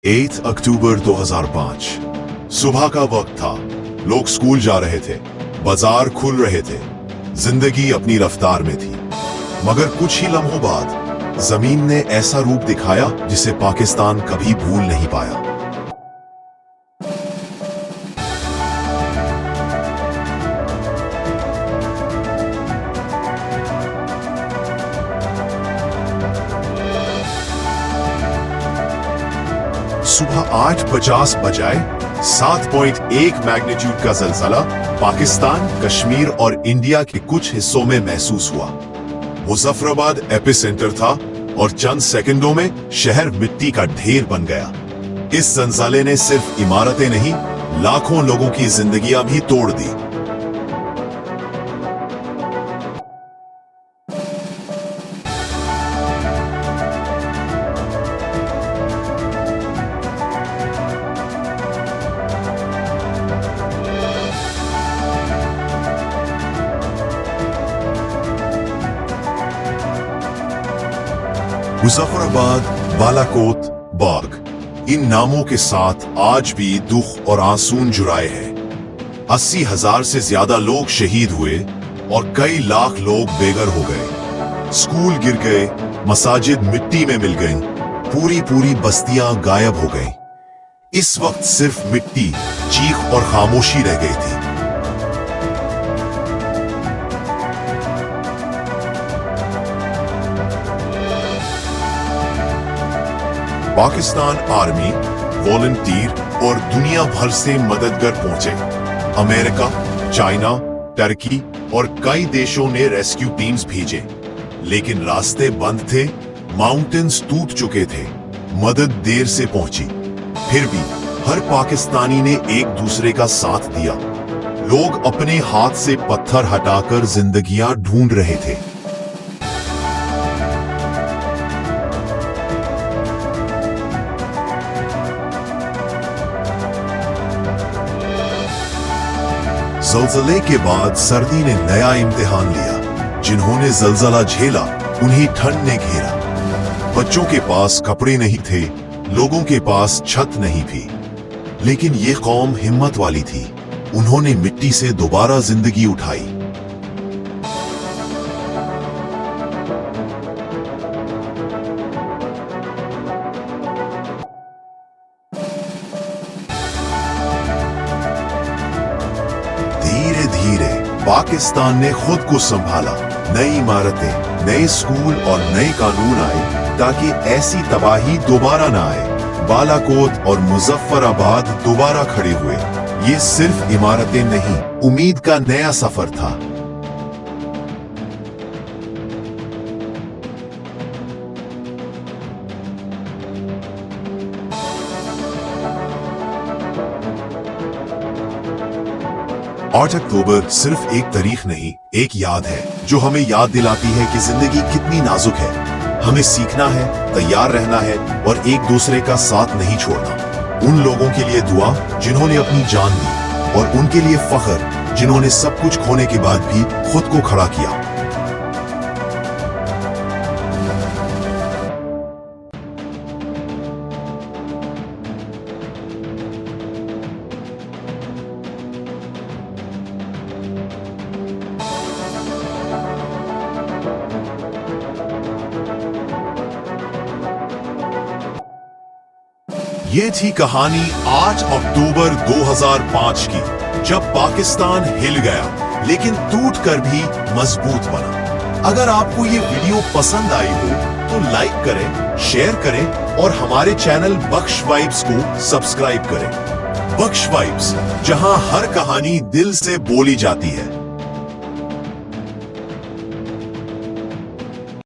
8 अक्टूबर 2005 सुबह का वक्त था। लोग स्कूल जा रहे थे, बाजार खुल रहे थे, जिंदगी अपनी रफ्तार में थी। मगर कुछ ही लम्हों बाद जमीन ने ऐसा रूप दिखाया जिसे पाकिस्तान कभी भूल नहीं पाया। सुबह 8:50 बजाए 7.1 मैग्नीट्यूड का ज़लज़ला पाकिस्तान, कश्मीर और इंडिया के कुछ हिस्सों में महसूस हुआ। मुजफ्फराबाद एपिसेंटर था और चंद सेकंडों में शहर मिट्टी का ढेर बन गया। इस ज़लज़ले ने सिर्फ इमारतें नहीं, लाखों लोगों की जिंदगियां भी तोड़ दी। मुजफ्फराबाद, बालाकोट, बाग, इन नामों के साथ आज भी दुख और आंसू जुड़ाए हैं। 80,000 से ज्यादा लोग शहीद हुए और कई लाख लोग बेघर हो गए। स्कूल गिर गए, मसाजिद मिट्टी में मिल गईं, पूरी बस्तियां गायब हो गईं। इस वक्त सिर्फ मिट्टी, चीख और खामोशी रह गई थी। पाकिस्तान आर्मी, वॉलंटियर और दुनिया भर से मददगार पहुंचे। अमेरिका, चाइना, टर्की और कई देशों ने रेस्क्यू टीम्स भेजे, लेकिन रास्ते बंद थे, माउंटेन्स टूट चुके थे, मदद देर से पहुंची। फिर भी हर पाकिस्तानी ने एक दूसरे का साथ दिया। लोग अपने हाथ से पत्थर हटाकर जिंदगियां ढूंढ रहे थे। ज़लज़ले के बाद सर्दी ने नया इम्तिहान लिया। जिन्होंने ज़लज़ला झेला, उन्हें ठंड ने घेरा। बच्चों के पास कपड़े नहीं थे, लोगों के पास छत नहीं थी, लेकिन ये कौम हिम्मत वाली थी। उन्होंने मिट्टी से दोबारा जिंदगी उठाई। धीरे धीरे पाकिस्तान ने खुद को संभाला। नई इमारतें, नए स्कूल और नए कानून आए ताकि ऐसी तबाही दोबारा न आए। बालाकोट और मुजफ्फराबाद दोबारा खड़े हुए। ये सिर्फ इमारतें नहीं, उम्मीद का नया सफर था। आठ अक्टूबर सिर्फ एक तारीख नहीं, एक याद है जो हमें याद दिलाती है कि जिंदगी कितनी नाजुक है। हमें सीखना है, तैयार रहना है और एक दूसरे का साथ नहीं छोड़ना। उन लोगों के लिए दुआ जिन्होंने अपनी जान दी और उनके लिए फख्र जिन्होंने सब कुछ खोने के बाद भी खुद को खड़ा किया। ये थी कहानी 8 अक्टूबर 2005 की, जब पाकिस्तान हिल गया लेकिन टूटकर भी मजबूत बना। अगर आपको ये वीडियो पसंद आई हो तो लाइक करें, शेयर करें और हमारे चैनल बख्श वाइब्स को सब्सक्राइब करें। बख्श वाइब्स, जहां हर कहानी दिल से बोली जाती है।